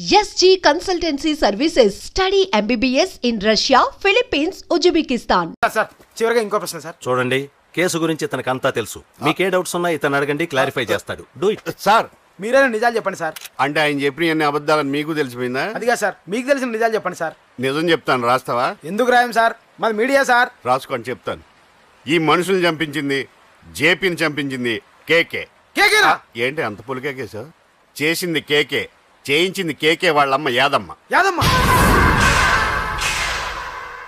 SG Consultancy Services. Study MBBS in Russia, Philippines, Uzbekistan. Sir చివరిగా ఇంకో ప్రశ్న sir. చూడండి, కేసు గురించి ఇతనికి అంతా తెలుసు. మీకే డౌట్స్ ఉన్నా ఇతను అడగండి, క్లారిఫై చేస్తాడు. Do it. సార్ మీరే నిజాలు చెప్పండి సార్. అంటే ఆయన చెప్పిన అన్ని అబద్ధాలని మీకు తెలిసిపోయిందా? అదిగా సార్, మీకు తెలిసిన నిజాలు చెప్పండి సార్. నిజం చెప్తాను, రాస్తావా? ఎందుకు రాయం సార్, మాది మీడియా సార్. రాసుకోండి, చెప్తాను. ఈ మనుషుల్ని చంపించింది, జేపీని చంపించింది కేకే. కేకేనా? ఏంటి అంత పులికేకే సార్? చేసింది కేకే, చేయించింది కేకే వాళ్ళమ్మ యాదమ్మ. యాదమ్మ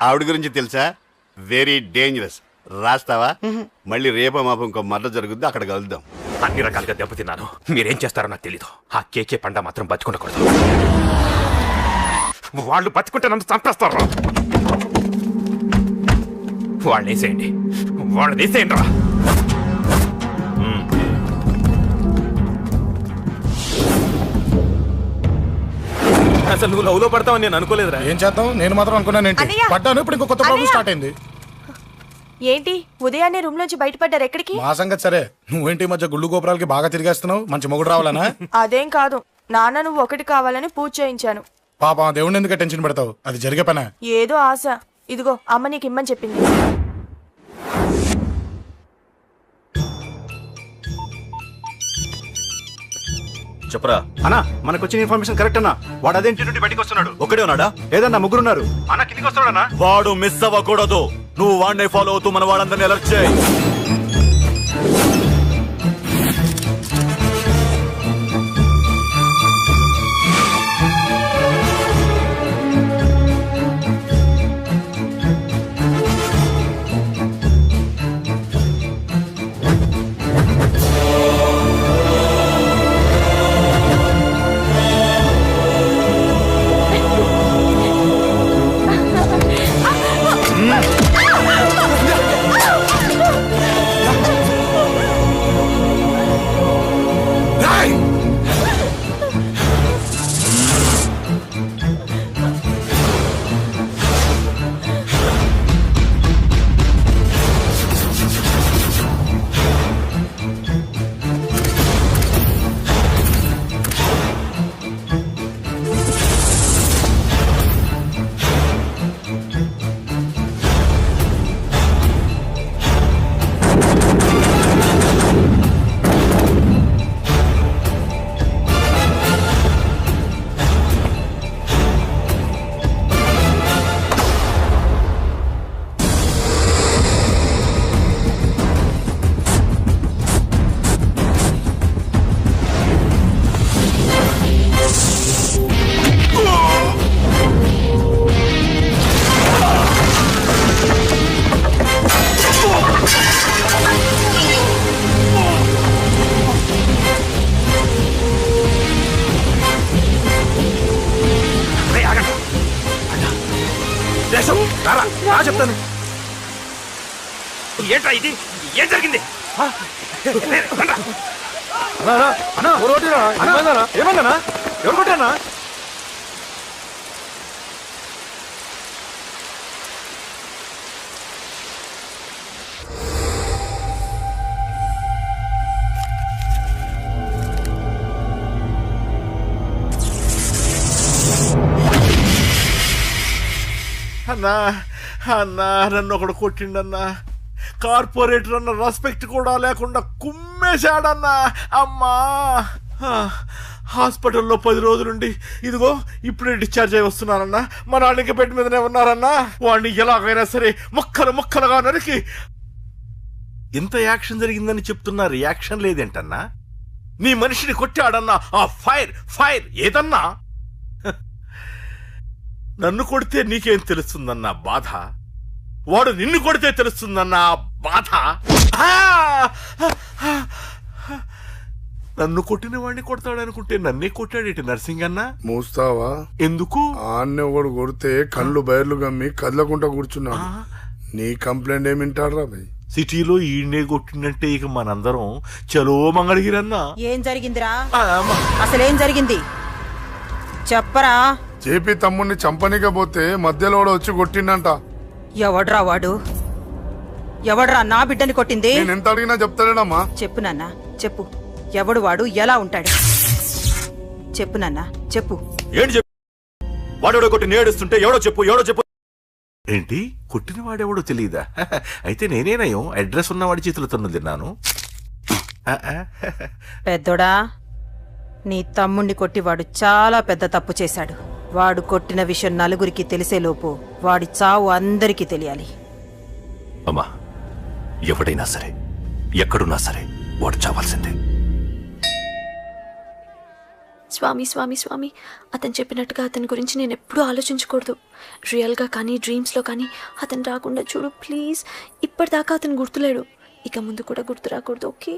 ఆవిడ గురించి తెలుసా? Very dangerous. రాస్తావా? మళ్ళీ రేపో మాపం ఇంకో మర్ర జరుగుద్ది, అక్కడ కలుద్దాం. అన్ని రకాలుగా దెబ్బతిన్నాను. మీరేం చేస్తారో నాకు తెలీదు. ఆ కేకే పండ మాత్రం బతుకుండకూడదు. వాళ్ళు బతుకుంటే నన్ను చంపేస్తారు. వాళ్ళని వేసేయండి, వాళ్ళని వేసేయండి రా. అసలు నువ్వు లవ్ లో పడతావని నేను అనుకోలేదురా. ఏం చేద్దాం, నేను మాత్రం అనుకున్నాను. ఏంటి పడ్డాను, ఇప్పుడు ఇంకో కొత్త ప్రాబ్లం స్టార్ట్ అయింది. ఏంటి ఉదయాన్నే రూమ్ నుంచి బయటపడ్డారు? ఎక్కడికి? మా సంగతి సరే, నువ్వేంటి ఈ మధ్య గుళ్ళు గోపురాలకి బాగా తిరిగేస్తున్నావు? మంచి మొగుడు రావాలనా? అదేం కాదు నాన్న, నువ్వు ఒకటి కావాలని పూజ చేయించాను. పాప దేవుడిని ఎందుకు టెన్షన్ పెడతావు? అది జరిగే పనే. ఏదో ఆశ. ఇదిగో అమ్మ నీకు ఇమ్మని చెప్పింది. చెప్పరా అన్నా, మనకు వచ్చిన ఇన్ఫర్మేషన్ కరెక్ట్ అన్నా. వాడు అదేంటి నుండి బయటకు వస్తున్నాడు. ఒక్కడే ఉన్నాడా? ఏదన్నా ముగ్గురున్నారు. అన్న కిందికి వస్తాడన్నా. వాడు మిస్ అవ్వకూడదు. నువ్వు వాడిని ఫాలో అవుతూ మన వాళ్ళందరినీ అలర్ట్ చేయి. చెప్తాను. ఏంట్రా ఇది? ఏం జరిగింది? ఏమన్నా ఎవరు కొట్టానా? అన్నా అన్నా, నన్ను ఒకడు కొట్టిండన్నా. కార్పొరేటర్ అన్న రెస్పెక్ట్ కూడా లేకుండా కుమ్మేశాడన్నా. అమ్మా, హాస్పిటల్లో 10 రోజులుండి ఇదిగో ఇప్పుడే డిశ్చార్జ్ అయి వస్తున్నానన్నా. మా నాన్నకి బెడ్ మీదనే ఉన్నారన్నా. వాడిని ఎలాగైనా సరే ముక్కలు ముక్కలుగా నరికి. ఇంత యాక్షన్ జరిగిందని చెప్తున్నా, రియాక్షన్ లేదేంటన్నా? నీ మనిషిని కొట్టాడన్నా. ఆ ఫైర్ ఫైర్ ఏదన్నా? నన్ను కొడితే నీకేం తెలుస్తుందన్న బాధ, వాడు నిన్ను కొడితే తెలుస్తుందన్న బాధ. నన్ను కొట్టిన వాడిని కొడతాడనుకుంటే నన్నే కొట్టాడేటి నర్సింగన్న. మూస్తావా? ఎందుకు? ఆన్నే ఒకడు కొడితే కళ్ళు బయర్లు గమ్మి కదలకుండా కూర్చున్నాడు. నీ కంప్లైంట్ ఏమింటారా భయ్? సిటీలో ఈయనే కొట్టిందంటే ఇక మనందరం చలో మంగళగిరన్నా. ఏం జరిగిందిరా? అసలేం జరిగింది చెప్పరా? జేపీ తమ్ముడిని చంపనికపోతే మధ్యలో వచ్చి కొట్టిండంట. ఎవడ్రా వాడు? ఎవడ్రా నా బిడ్డని కొట్టింది? నేను ఎంత అడిగినా చెప్తాడేనమ్మా. చెప్పు నాన్న, చెప్పు. ఎవడు వాడు? ఎలా ఉంటాడు? చెప్పు నాన్న చెప్పు. ఏంటి చెప్పు? వాడెవడో కొట్టి నేడుస్తుంటే ఎవడో చెప్పు. ఏంటి కొట్టిన వాడెవడో తెలియదా? అయితే నేనేనయం అడ్రస్ ఉన్నవాడి చేతులతో తిన్నాను. పెద్దోడా, నీ తమ్ముణ్ణి కొట్టి వాడు చాలా పెద్ద తప్పు చేశాడు. వాడు కొట్టిన విషయం నలుగురికి తెలిసేలోపు వాడి చావు అందరికీ తెలియాలి. అమ్మా, ఎవడైనా సరే ఎక్కడున్నా సరే వాడు చావాల్సిందే. స్వామి స్వామి స్వామి, అతను చెప్పినట్టుగా అతని గురించి నేను ఎప్పుడూ ఆలోచించకూడదు. రియల్గా కానీ డ్రీమ్స్లో కానీ అతను రాకుండా చూడు ప్లీజ్. ఇప్పటిదాకా అతను గుర్తులేడు, ఇక ముందు కూడా గుర్తు రాకూడదు. ఓకే.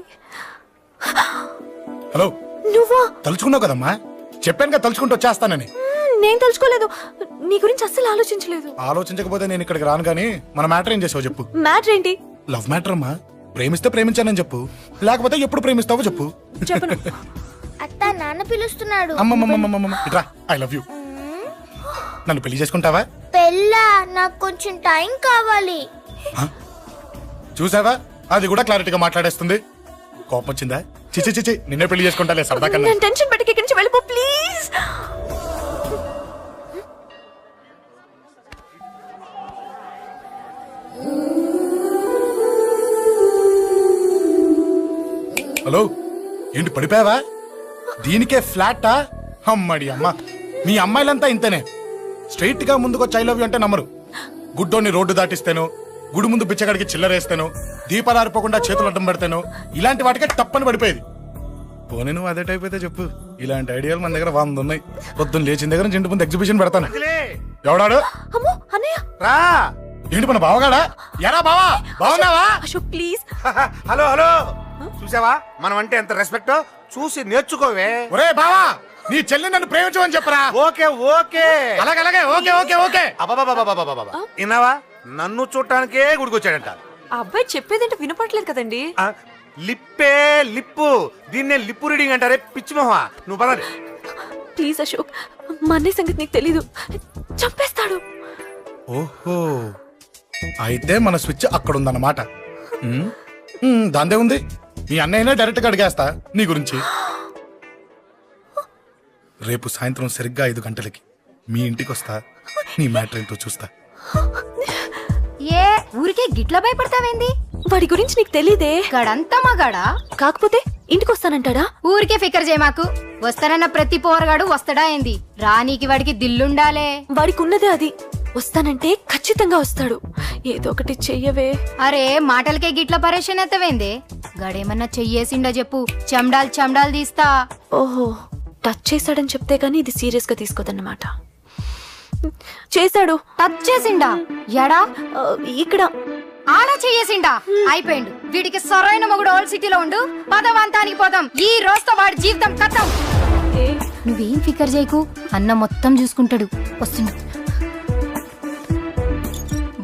హలో, నువ్వా? తలుచుకున్నావు కదమ్మా, చెప్పాను కదా తలుచుకుంటూ వచ్చేస్తానని. నేను తలుచుకోలేదు, నీ గురించి అస్సలు ఆలోచించలేదు. ఆలోచించకపోతే నేను ఇక్కడికి రాను. కానీ మన మ్యాటర్ ఏం చేసావు చెప్పు. మ్యాటర్ ఏంటి? లవ్ మ్యాటర్ అమ్మా. ప్రేమిస్తే ప్రేమించానని చెప్పు, లేకపోతే ఎప్పుడు ప్రేమిస్తావో చెప్పు. చెప్పను. అత్త, నాన్న పిలుస్తున్నాడు. అమ్మమ్మమ్మమ్మమ్మ, ఇట్రా. I love you. నన్ను పెళ్లి చేసుకుంటావా? పెళ్ళా? నాకు కొంచెం టైం కావాలి. చూసావా, అది కూడా క్లారిటీగా మాట్లాడేస్తుంది. కోపం వచ్చిందా? చిచి చిచి, నిన్నే పెళ్లి చేసుకుంటాలే సరదా కన్నా. నేను టెన్షన్ పెట్టి ఇక్కడి నుంచి వెళ్ళిపో ప్లీజ్. హలో, ఏంటి పడిపోయావా? దీనికే ఫ్లాటా? అమ్మడి అమ్మ, మీ అమ్మాయిలంతా ఇంతనే. స్ట్రైట్ గా ముందుకొచ్చి ఐ లవ్ యూ అంటే నమ్మరు. గుడ్డోని రోడ్డు దాటిస్తాను, గుడి ముందు బిచ్చగాడికి చిల్లరేస్తాను, దీపాలు ఆరిపోకుండా చేతులు అడ్డం పెడతాను, ఇలాంటి వాటికే తప్పని పడిపోయేది. పోనీ నువ్వు అదే టైప్ అయితే చెప్పు. ఇలాంటి ఐడియాలు మన దగ్గర 100 ఉన్నాయి. పొద్దున్న లేచిన దగ్గర ఇంటి ముందు ఎగ్జిబిషన్ పెడతాను. ఎవడాడు? అమ్మో అన్నయ్య. రా. ఏంటి మన బావగాడా? ఎరా బావా, బావున్నావా? అశోక్ ప్లీజ్. హలో హలో, చూసావా మనం అంటే ఎంత రెస్పెక్ట్? చూసి నేర్చుకోవే. ఒరే బావా, నీ చెల్లి నన్ను ప్రేమించమని చెప్పరా. ఓకే ఓకే, అలాగే ఓకే ఓకే ఓకే. విన్నావా, నన్ను చూడటానికే గుడికొచ్చాడంట. ఆ అబ్బాయి చెప్పేదంటే వినపడలేదు కదండి. లిప్పే లిప్పు, దీన్నే లిప్పు రీడింగ్ అంటారే పిచ్చి మొహ. నువ్వు పదండి ప్లీజ్ అశోక్, మా అన్నయ్య సంగతి నీకు తెలీదు, చంపేస్తాడు. ఓహో, అయితే మన స్విచ్ అక్కడ ఉందన్నమాట. దాందే ఉంది. మీ అన్నయ్యనే డైరెక్ట్ గా అడిగేస్తా నీ గురించి. రేపు సాయంత్రం సరిగ్గా 5 గంటలకి మీ ఇంటికి వస్తా. నీ మ్యాటర్ ఏంటో చూస్తా. ఏ ఊరికే గిట్ల భయపడతావేంది? వాడి గురించి నీకు తెలీదే. గడంతా మగాడా? కాకపోతే ఇంటికి వస్తానంటాడా? ఊరికే ఫికర్ చేయమాకు. వస్తానన్న ప్రతి పోరగాడు వస్తాడా ఏంది? రానీకి వాడికి దిల్లుండాలే. వాడికి ఉన్నదే అది. వస్తానంటే ఖచ్చితంగా వస్తాడు. ఏదో ఒకటి చెయ్యవే. అరే, మాటలకే గిట్ల పరేషన్ ఎత్తవేంది? గడేమన్నా చెయ్యేసిండా చెప్పు, చెమ్డాల్ తీస్తా. ఓహో, టచ్ చేశాడని చెప్తే గానీ ఇది సీరియస్ గా తీసుకోదన్నమాట. చేశాడు. టచ్ చేసిండా? ఎడా? ఇక్కడ. ఆడా చెయ్యేసిండా? అయిపోయిండు. వీడికి సరైన మొగుడు ఓల్డ్ సిటీలో ఉండు. పదవంతానికి పోదాం. ఈ రోజుతో వాడి జీవితం కథం. నువ్వేం ఫికర్ చేయకు, అన్న మొత్తం చూసుకుంటాడు. వస్తున్నా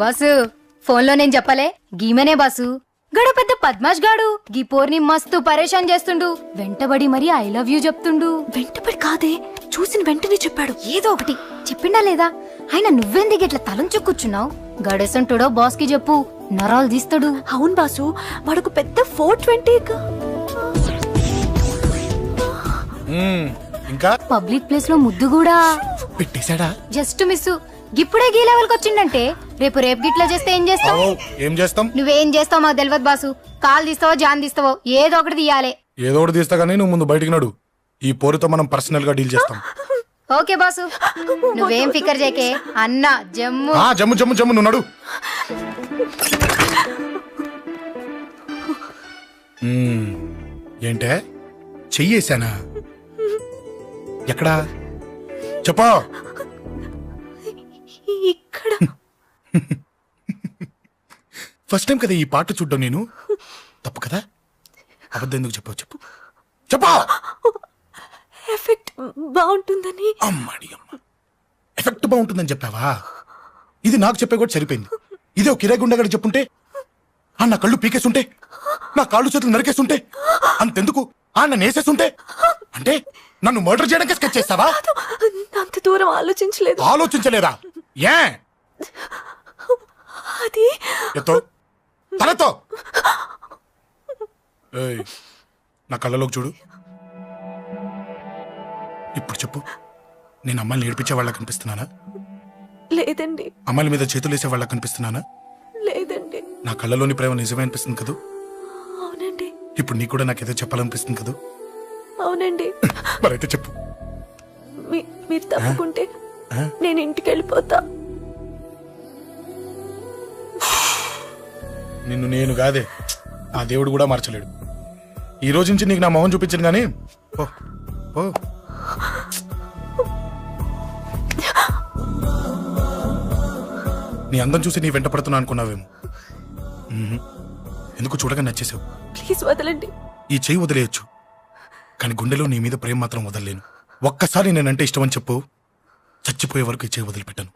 బాసు. ఫోన్లో నేను చెప్పలే, గీమనే బాసు. గడ పెద్ద పద్మాష్ గాడు గీ పోర్ని మస్తు పరేషాన్ చేస్తుండు. వెంటబడి మరి ఐ లవ్ యూ చెప్తుండు. వెంటబడి కాదే, చూసిన వెంటనే చెప్పాడు. ఏదో ఒకటి చెప్పిండా లేదా? ఆయన నువ్వెందుకు ఇట్లా తలంచు కూర్చున్నావు? గడేసంటుడో బాస్ కి చెప్పు, నరాలు తీస్తాడు. అవును బాసు, వాడుకు పెద్ద 420. ఇంకా పబ్లిక్ ప్లేస్ లో ముద్దు కూడా పెట్టేశాడా? Just miss. ఇప్పుడే గీ లెవెల్ కి వచ్చిండంటే రేపు గిట్లా చేస్తే ఏం చేస్తావు? ఏం చేస్తాం? నువ్వేం చేస్తావు మాకు తెలియదు బాసు. కాల్ తీస్తావో జాన్ తీస్తావో ఏదో ఒకటి తీయాలి. ఏదో ఒకటి తీస్తా గానీ నువ్వు ముందు బయటికి నడు. ఈ పోరుతో మనం పర్సనల్ గా డీల్ చేస్తాం. ఓకే బాసు, నువ్వేం ఫికర్ చేకే. అన్న జమ్ము జమ్ము జమ్ము జమ్ము, నువ్వు నడు. ఏంటే చెయ్యేశానా? ఎక్కడా చెప్పా? ఇక్కడ. ఫస్ట్ టైం కదా ఈ పాట చూడ్డం నేను. తప్పు కదా? అబద్ధం ఎందుకు చెప్పావు చెప్పు. చెప్పా. ఎఫెక్ట్ బాగుంటుందని. అమ్మాడి అమ్మ, ఎఫెక్ట్ బాగుంటుందని చెప్పావా? ఇది నాకు చెప్పే కూడా సరిపోయింది. ఇదే ఒక కిరాయి గుండెగాడు చెప్పుంటే, నా కళ్ళు పీకేస్తుంటే, నా కాళ్ళు చేతులు నరికేస్తుంటే, అంతెందుకు నన్ను వేసేస్తుంటే, అంటే నన్ను మర్డర్ చేయడానికి స్కెచ్ చేస్తావా? అంత దూరం ఆలోచించలేదు. ఆలోచించలేదా? ఏ అది ఎత్తో తలతో. నా కళ్ళలోకి చూడు. ఇప్పుడు చెప్పు, నేను అమ్మాయిని ఏడిపించే వాళ్ళ కనిపిస్తున్నానా? లేదండి. అమ్మాయిల మీద చేతులు వేసే వాళ్ళ కనిపిస్తున్నానా? లేదండి. నా కళ్ళలోని ప్రేమ నిజమే అనిపిస్తుంది కదూ? అవునండి. ఇప్పుడు నీకు కూడా నాకేదో చెప్పాలనిపిస్తుంది కదూ? అవునండి. మరైతే చెప్పు. మీరు తప్పుకుంటే నేను ఇంటికి వెళ్ళిపోతా. నిన్ను నేను కాదే, ఆ దేవుడు కూడా మార్చలేడు. ఈ రోజు నుంచి నీకు నా మొహం చూపించను కానీ ఓ ఓ నీ అందం చూసి నీ వెంట పడుతున్నా అనుకున్నావేమో. ఎందుకు చూడగా నచ్చేసావు. ప్లీజ్ వదలండి. ఈ చెయ్యి వదిలేయచ్చు, కానీ గుండెలో నీ మీద ప్రేమ మాత్రం వదలలేను. ఒక్కసారి నేనంటే ఇష్టమని చెప్పు, చచ్చిపోయే వరకు ఈ చెయ్యి వదిలిపెట్టాను.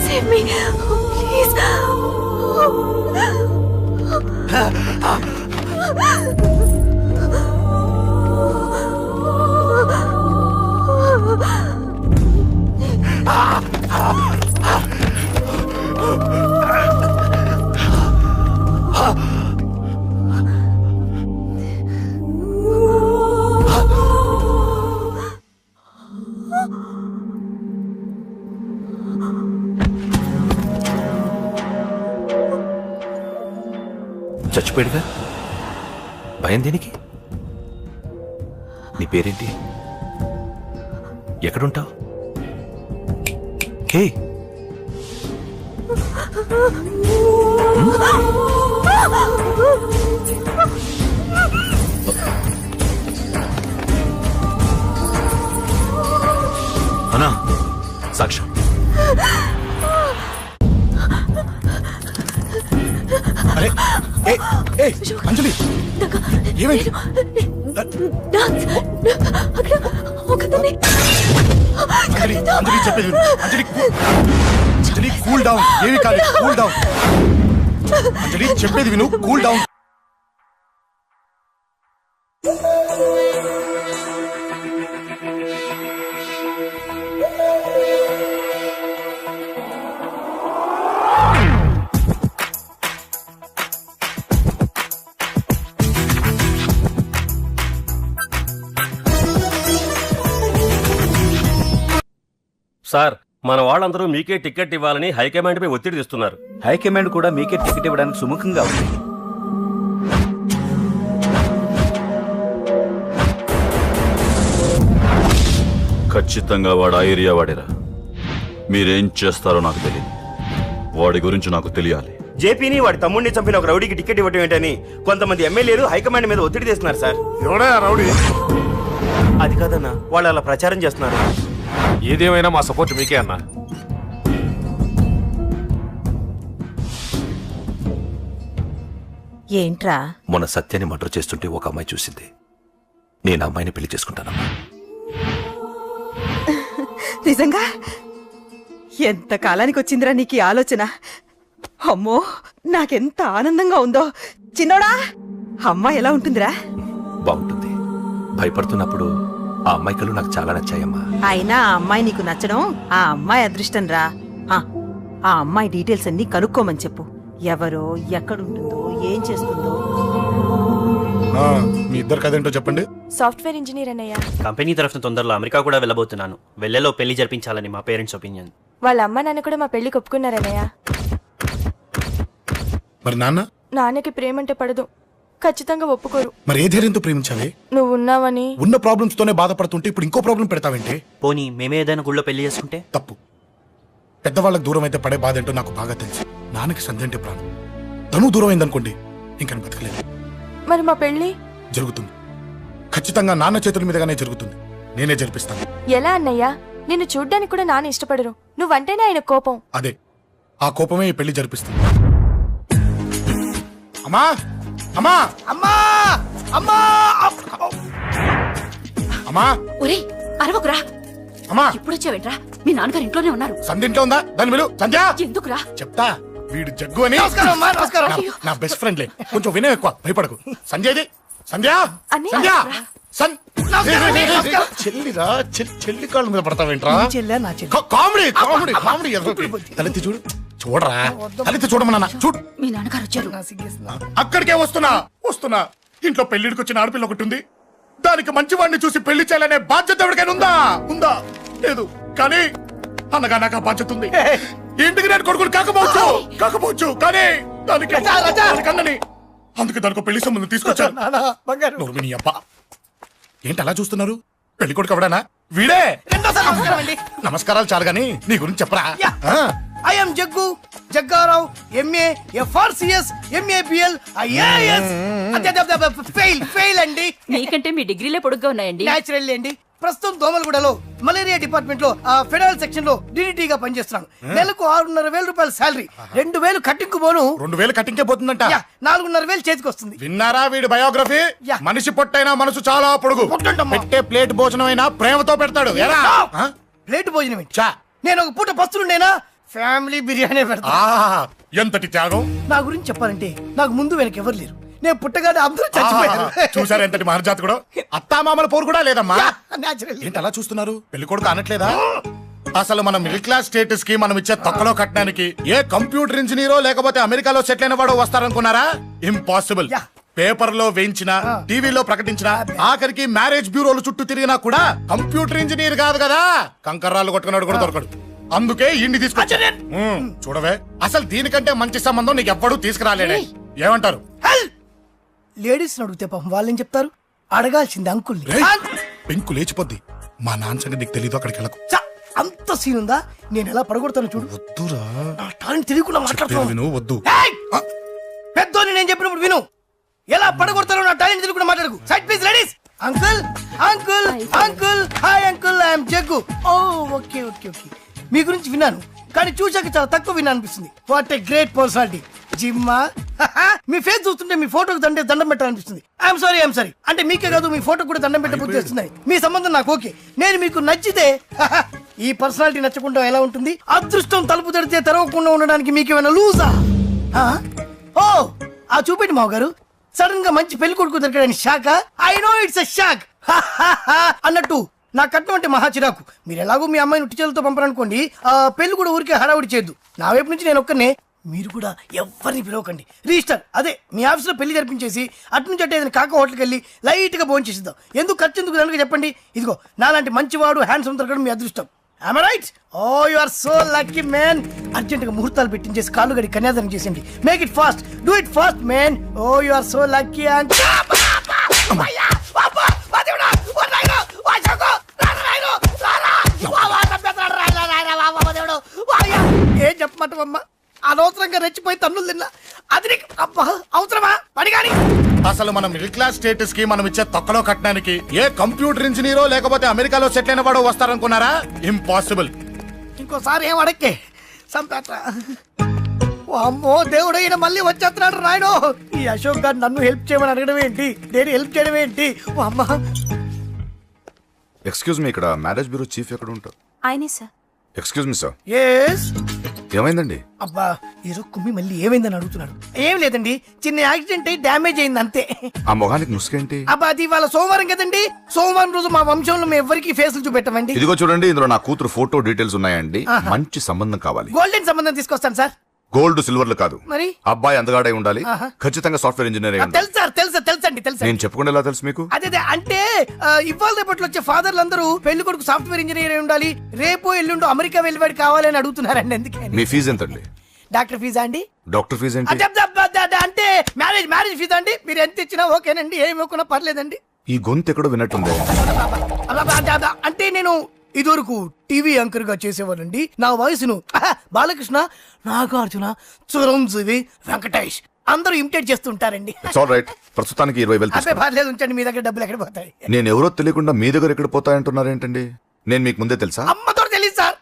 Save me, please. చచ్చిపోయాడుగా, భయం దేనికి? నీ పేరేంటి? ఎక్కడుంటావు? హే, అన్నా సాక్ష్యం. అరే అంజలి, ఏమైంది? అంజలి అంజలి చెప్పేది విను. అంజలి కూల్ డౌన్. ఏమి కాలేదు, కూల్ డౌన్. అంజలి చెప్పేది విను, కూల్ డౌన్. సార్, మన వాళ్ళందరూ మీకే టికెట్ ఇవ్వాలని హైకమాండ్ పై ఒత్తిడి తెస్తున్నారు. హైకమాండ్ కూడా మీకే టికెట్ ఇవ్వడానికి సుముఖంగా ఉంది. ఖచ్చితంగా వాడు ఆ ఏరియా వాడేరా. మీరేం చేస్తారో నాకు తెలియదు. వాడి గురించి నాకు తెలియాలి. జేపీని వాడి తమ్ముడిని చంపిన ఒక రౌడీకి టికెట్ ఇవ్వటం ఏంటని కొంతమంది ఎమ్మెల్యేలు హైకమాండ్ మీద ఒత్తిడి తెస్తున్నారు సార్. ఎవడా రౌడీ? అది కాదన్నా, వాళ్ళు అలా ప్రచారం చేస్తున్నారు. ఏదేమైనా మా సపోర్ట్ మీకే అన్నా. ఏంట్రా? మొన్న సత్యాన్ని మర్డర్ చేస్తుంటే ఒక అమ్మాయి చూసింది. నేను అమ్మాయిని పెళ్లి చేసుకుంటానమ్మా. నిజంగా? ఎంత కాలానికి వచ్చిందిరా నీకు ఈ ఆలోచన? అమ్మో, నాకెంత ఆనందంగా ఉందో. చిన్నోడా, అమ్మాయి ఎలా ఉంటుందిరా? బాగుంటుంది. భయపడుతున్నప్పుడు ఆ అమ్మాయి కళ్ళు నాకు చాలా నచ్చాయమ్మా. అయినా ఆ అమ్మాయి నీకు నచ్చడం ఆ అమ్మాయి అదృష్టం రా. ఆ అమ్మాయి డీటెయిల్స్ అన్ని కనుక్కోమని చెప్పు. ఎవరో, ఎక్కడుంటుందో, ఏం చేస్తుందో. మీ ఇద్దరు కదేంటో చెప్పండి. సాఫ్ట్వేర్ ఇంజనీర్ అన్నయ్య. కంపెనీ తరఫున తొందరలో అమెరికా కూడా వెళ్ళబోతున్నాను. వెళ్ళేలో పెళ్లి జరిపించాలని మా పేరెంట్స్ ఒపీనియన్. వాళ్ళ అమ్మ నాన్న కూడా మా పెళ్లికి ఒప్పుకున్నారన్నయ్య. మరి నాన్న? నాన్నకి ప్రేమ అంటే పడదు, ఖచ్చితంగా ఒప్పుకోరు. మరి ఏ ధైర్యంతో ప్రేమించావే? నువ్వు ఉన్నావని. ఉన్న ప్రాబ్లమ్స్ తోనే బాధపడుతుంటే ఇప్పుడు ఇంకో ప్రాబ్లం పెడతావేంటే? పోనీ మేమే ఏదైనా గుళ్ళో పెళ్లి చేసుకుంటే? తప్పు. పెద్దవాళ్ళకి దూరం అయితే పడే బాధ ఏంటో నాకు బాగా తెలుసు. నాన్నకి సంధ్య అంటే ప్రాణం. తను దూరం అయిందనుకోండి, ఇంకా బతకలేదు. మరి మా పెళ్లి జరుగుతుంది. ఖచ్చితంగా నాన్న చేతుల మీదగానే జరుగుతుంది. నేనే జరిపిస్తాను. ఎలా అన్నయ్యా? నిన్ను చూడ్డానికి కూడా నాన్న ఇష్టపడరు. నువ్వంటేనే ఆయన కోపం. అదే, ఆ కోపమే ఈ పెళ్లి జరిపిస్తుంది. అమ్మా, అమ్మా, అమ్మా, అమ్మా, అమ్మా. ఒరే అరవకురా. అమ్మా, ఇప్పుడు వచ్చావేంట్రా? మీ నాన్నగారు ఇంట్లోనే ఉన్నారు. సంధ్య ఇంట్లో ఉందా? దాన్ని విలు. సంధ్య. ఎందుకురా? చెప్తా. వీడు జగ్గు అని నమస్కారం. నా బెస్ట్ ఫ్రెండ్లే. కొంచెం వినయం ఎక్కువ, భయపడకు. సంధ్యది. సంధ్య, సంధ్య, చెల్లిరా. చెల్లి కాళ్ళ మీద పడతావేంట్రా? Comedy comedy comedy. తలెత్తి చూడు. చూడరా, తలెత్తి చూడమన్నా. చూడు. మీ నాన్నగారు వచ్చారు. అక్కడికే వస్తున్నా. ఇంట్లో పెళ్లిడికి వచ్చిన ఆడపిల్ల ఒకటి ఉంది. దానికి మంచివాడిని చూసి పెళ్లి చేయాలనే బాధ్యత ఎవరికైనా ఉందా? లేదు. కానీ అనగా నాకు ఆ బాధ్యత ఉంది. ఇంటికి నేను కొడుకుని కాకపోవచ్చు కానీ దానికి అన్నని. అందుకే దానికి పెళ్లి సంబంధం తీసుకొచ్చాను. నోర్మిని అబ్బా, ఏంటి అలా చూస్తున్నారు? పెళ్లి కొడుకు ఎవడానా? వీడే. నమస్కారాలు చాలు గాని నీ గురించి చెప్పరా. I'm Jaggu Jaggarao, MA, FRCS, MABL, IAS. Fail అండి. మీకంటే మీ డిగ్రీలే పొడుగ్గా ఉన్నాయండి. న్యాచురల్ అండి. ప్రస్తుతం దోమలగూడలో మలేరియా డిపార్ట్మెంట్ లో ఫెడరల్ సెక్షన్ లో DDT గా పనిచేస్తున్నాను. నెలకు 6,500 రూపాయల శాలరీ, 2,000 కట్టింగ్ పోను. 2,000 కట్టింకే పోతుందంట. 4,500 చేతికి వస్తుంది. విన్నారా వీడి బయోగ్రఫీ? మనిషి పొట్టైనా మనసు చాలా పొడుగు. పెట్టే ప్లేట్ భోజనం అయినా ప్రేమతో పెడతాడు. ప్లేట్ భోజనం ఏంటి? నేను ఒక పూట పస్తులుండేనా? ఫ్యామిలీ బిర్యానీ పెడతా. ఎంతటి త్యాగం! నా గురించి చెప్పాలంటే నాకు ముందు వెనక ఎవరు లేరు. నేను పుట్టగానే అందరూ చచ్చిపోయారు. చూసారు ఎంతటి మహర్జాత్ కూడా. అత్తామామల పోరు కూడా లేదమ్మా. ఏంటి అలా చూస్తున్నారు? పెళ్లి కొడుకు అనట్లేదా? అసలు మన మిడిల్ క్లాస్ స్టేటస్ కి మనం ఇచ్చే తక్కువలో కట్టడానికి ఏ కంప్యూటర్ ఇంజనీరో లేకపోతే అమెరికాలో సెటిల్ అయిన వాడు వస్తారనుకున్నారా? ఇంపాసిబుల్. పేపర్ లో వేయించిన, టీవీలో ప్రకటించిన, ఆఖరికి మ్యారేజ్ బ్యూరోలు చుట్టూ తిరిగినా కూడా కంప్యూటర్ ఇంజనీర్ కాదు కదా, కంకర్రాలు కొట్టుకున్నాడు కూడా దొరకడు. అందుకే ఇండి తీసుకొచ్చా. చూడవే, అసలు దీనికంటే మంచి సంబంధం నీకు ఎవ్వడూ తీసుకురాలేడే. ఏమంటారు? లేడీస్ అడిగితే పాపం వాళ్ళేం చెప్తారు? అడగాల్సింది అంకుల్. పెంకు లేచిపోద్ది. మా నాన్న సంగతి నీకు తెలీదు. అక్కడికి వెళ్ళకు. అంత సీన్ ఉందా? నేను ఎలా పడగొడతాను చూడు. వద్దురా, టాలెంట్ తెలియకుండా మాట్లాడుతున్నాను. వద్దు. పెద్దోని నేను చెప్పినప్పుడు విను. ఎలా పడగొడతారో నా టాలెంట్ తెలియకుండా మాట్లాడకు. Side please ladies. Uncle uncle uncle, hi uncle, I'm Jaggu. Oh okay okay okay. మీ గురించి విన్నాను కానీ చూశాక చాలా తక్కువ విన్నా అనిపిస్తుంది. What a great personality. జిమ్మా, మీ ఫేస్ చూస్తుంటే మీ ఫోటోకి దండం పెట్టాలనిపిస్తుంది. ఐఎమ్ సారీ అంటే మీకే కాదు, మీ ఫోటో కూడా దండం పెట్టే బుద్ధి వస్తుంది. మీ సంబంధం నాకు ఓకే. నేను మీకు నచ్చితే ఈ పర్సనాలిటీ నచ్చకుండా ఎలా ఉంటుంది? అదృష్టం తలుపు తెరితే తెరవకుండా ఉండడానికి మీకేమైనా లూజా? ఓ ఆ చూపెట్టి మావ గారు. సడన్ గా మంచి పెళ్లి కొడుకు దొరికాడని shock. I know it's a shock అన్నట్టు నా కట్నం అంటే మహా చిరాకు. మీరు ఎలాగో మీ అమ్మాయిని ఉట్టి చేతులతో పంపరనుకోండి, పెళ్లి కూడా ఊరికే హడావుడి చేయొద్దు. నా వైపు నుంచి నేను ఒక్కనే, మీరు కూడా ఎవరిని పిలవకండి. రిజిస్టర్ అదే మీ ఆఫీస్లో పెళ్లి జరిపించేసి అటు నుంచి అంటే ఏదైనా కాక హోటల్కి వెళ్ళి లైట్గా భోజనం చేసిద్దాం. ఎందుకు ఖర్చు ఎందుకు దానికి చెప్పండి. ఇదిగో నాలాంటి మంచివాడు హ్యాండ్సమ్ దొరకడం మీ అదృష్టం. Am I right? Oh, you are so lucky, man. Urgent గా ముహూర్తాలు పెట్టించేసి కాళ్ళు గడి కన్యాదానం చేసేయండి. Make it fast. Do it fast, man. Oh, you are so lucky. And చెప్పమంటావమ్మా? అనవసరంగా రెచ్చిపోయి తన్నులు తిన్నా. అది నీకు అబ్బా అవసరమా? పడిగాని అసలు మన మిడిల్ క్లాస్ స్టేటస్ కి మనం ఇచ్చే తొక్కలో కట్టడానికి ఏ కంప్యూటర్ ఇంజనీరో లేకపోతే అమెరికాలో సెటిల్ అయిన వాడు వస్తారనుకున్నారా? ఇంపాసిబుల్. ఇంకోసారి ఏం అడక్కే సంపేట. అమ్మో దేవుడు, ఈయన మళ్ళీ వచ్చేస్తున్నాడు రాయుడు. ఈ అశోక్ గారు నన్ను హెల్ప్ చేయమని అడగడం ఏంటి, నేను హెల్ప్ చేయడం ఏంటి? అమ్మ ఎక్స్క్యూజ్ మీ, ఇక్కడ మ్యారేజ్ బ్యూరో చీఫ్ ఎక్కడ ఉంటారు? ఆయనే sir. Excuse me sir. Yes. ఏమైందండి? అబ్బా ఈరో కుమ్మి మళ్ళీ ఏమైందని అడుగుతున్నాడు. ఏం లేదండి, చిన్న యాక్సిడెంట్ అయి డ్యామేజ్ అయింది అంతే. ఆ మొగానికి ముసుకేంటి? అబ్బా అది ఇవాళ సోమవారం కదండి. సోమవారం రోజు మా వంశంలో మేము ఎవరికి ఫేసులు చూపెట్టమండి. ఇదిగో చూడండి, ఇందులో నా కూతురు ఫోటో డీటెయిల్స్ ఉన్నాయండి. మంచి సంబంధం కావాలి. గోల్డెన్ సంబంధం తీసుకొస్తాను సార్. గోల్డ్ సిల్వర్లు కాదు, మరి అబ్బాయి అందగాడై ఉండాలి. ఖచ్చితంగా సాఫ్ట్వేర్ ఇంజనీర్ అయి ఉండాలి. తెలుసు సార్, తెలుసండి. నేను చెప్పకుండా ఎలా తెలుసు మీకు? అదే అంటే ఇవాళ రేపట్లో వచ్చే ఫాదర్లు అందరూ పెళ్లి కొడుకు సాఫ్ట్వేర్ ఇంజనీర్ అయి ఉండాలి, రేపు ఎల్లుండో అమెరికా వెళ్ళివాడు కావాలని అడుగుతున్నారండి. ఎందుకని? మీ ఫీజు ఎంతండి? డాక్టర్ ఫీజా అండి? డాక్టర్ ఫీజు ఏంటి? అంటే మ్యారేజ్ ఫీజా అండి. మీరు ఎంత ఇచ్చినా ఓకేనండి, ఏమి ఇవ్వకున్నా పర్లేదండి. ఈ గొంతు ఎక్కడో విన్నట్టుంది. అంటే నేను ఇదివరకు టీవీ యాంకర్ గా చేసేవాడండి. నా వయసును బాలకృష్ణ, నాగార్జున, చిరంజీవి, వెంకటేష్ అందరూ ఇమిటేట్ చేస్తుంటారండి. ప్రస్తుతానికి 20,000 అదే పర్లేదు, ఉంచండి. మీ దగ్గర డబ్బులు ఎక్కడ పోతాయి? నేను ఎవరో తెలియకుండా మీ దగ్గర ఎక్కడ పోతాయంటున్నారేంటండి? నేను మీకు ముందే తెలుసా? అమ్మతో తెలియదు సార్.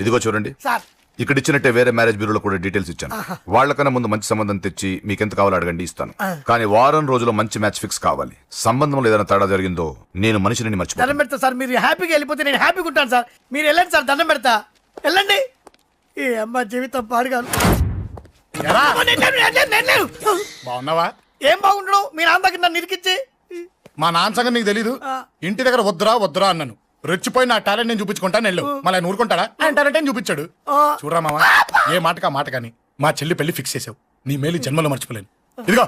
ఇదిగో చూడండి సార్, ఇక్కడ ఇచ్చినట్టే వేరే మ్యారేజ్ బ్యూరోలో కూడా డీటెయిల్స్ ఇచ్చాను. వాళ్ళకన్నా ముందు మంచి సంబంధం తెచ్చి మీకు ఎంత కావాలో అడగండి, ఇస్తాను. కానీ వారం రోజుల్లో మంచి మ్యాచ్ ఫిక్స్ కావాలి. సంబంధంలో ఏదైనా తేడా జరిగిందో నేను మనిషిని మర్చిపోతాను. దండం పెడతా సార్. మీరు హ్యాపీగా వెళ్ళిపోతే నేను హ్యాపీగా ఉంటాను సార్. మీరు వెళ్ళండి సార్, దండం పెడతా. వెళ్ళండి. ఈ అమ్మ జీవితం పాడుగాను. బాగున్నావా? ఏం బాగుండడం? మీ నాన్న దగ్గర నన్ను ఇరికిచ్చి. మా నాన్న సంగతి నీకు తెలీదు. ఇంటి దగ్గర వద్దురా అన్నాను. రెచ్చిపోయి నా టాలెంట్ నేను చూపించుకుంటాను వెళ్ళు. మళ్ళీ ఆయన ఊరుకుంటాడా? ఆయన టాలెంట్ అని చూపించాడు. చూడరా మావా, ఏ మాటకా మాట కానీ మా చెల్లి పెళ్లి ఫిక్స్ చేసావు. నీ మేలు జన్మలో మర్చిపోలేను. ఇదిగో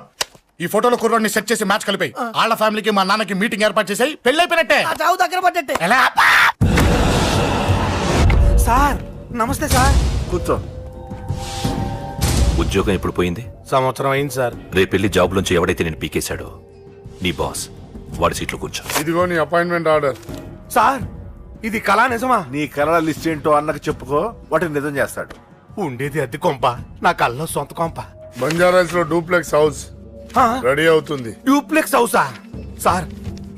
ఈ ఫోటోలో కుర్రాన్ని సెట్ చేసి మ్యాచ్ కలిపాయి. వాళ్ళ ఫ్యామిలీకి మా నాన్నకి మీటింగ్ ఏర్పాటు చేసాయి. పెళ్లి అయిపోయినట్టే. చావు దగ్గర పడ్డట్టే. ఎలా? సార్ నమస్తే సార్. కూర్చో. ఉద్యోగం ఎప్పుడు పోయింది? సంవత్సరం అయింది సార్. రేపెళ్ళి జాబ్ నుంచి ఎవడైతే నేను పీకేశాడో నీ బాస్ వాడి సీట్లో కూర్చో. ఇదిగో నీ అపాయింట్మెంట్ ఆర్డర్. సార్ ఇది కళా నిజమా? నీ కళ లిస్ట్ ఏంటో అన్నకు చెప్పుకో, వాటిని నిజం చేస్తాడు. ఉండేది అద్దె కొంప, నా కళ్ళలో సొంత కొంప. బంజారాస్ లో డూప్లెక్స్ హౌస్ రెడీ అవుతుంది. డూప్లెక్స్ హౌసా? సార్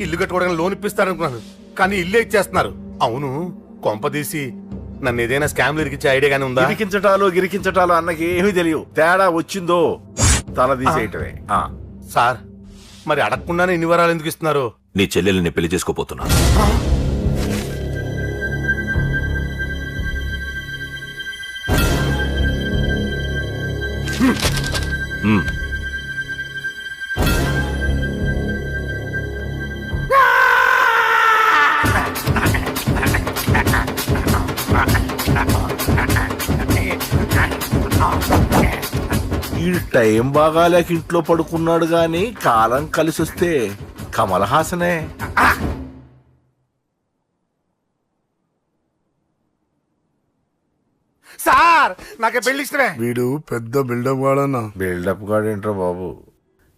ఇల్లు కట్టుకోవడానికి లోన్ ఇప్పిస్తారనుకున్నాను, కానీ ఇల్లే ఇచ్చేస్తున్నారు. అవును, కొంప తీసి నన్ను ఏదైనా స్కామ్ ఇరికించే ఐడియా గానీ ఉందా? గిరికించటాలు అన్నకి ఏమీ తెలియవు. తేడా వచ్చిందో తల తీసేయటమే. సార్ మరి అడగకుండానే ఇన్ని వరాలు ఎందుకు ఇస్తున్నారు? నీ చెల్లెల్ని పెళ్లి చేసుకోపోతున్నా. ఈ టైం బాగాలేక ఇంట్లో పడుకున్నాడు గాని కాలం కలిసి వస్తే కమల్ హాసనే. సార్ నాకే పెళ్లి ఇష్టమే. వీడు పెద్ద బిల్డప్ గాడన్నా. బిల్డప్ గాడేంట్రా బాబు,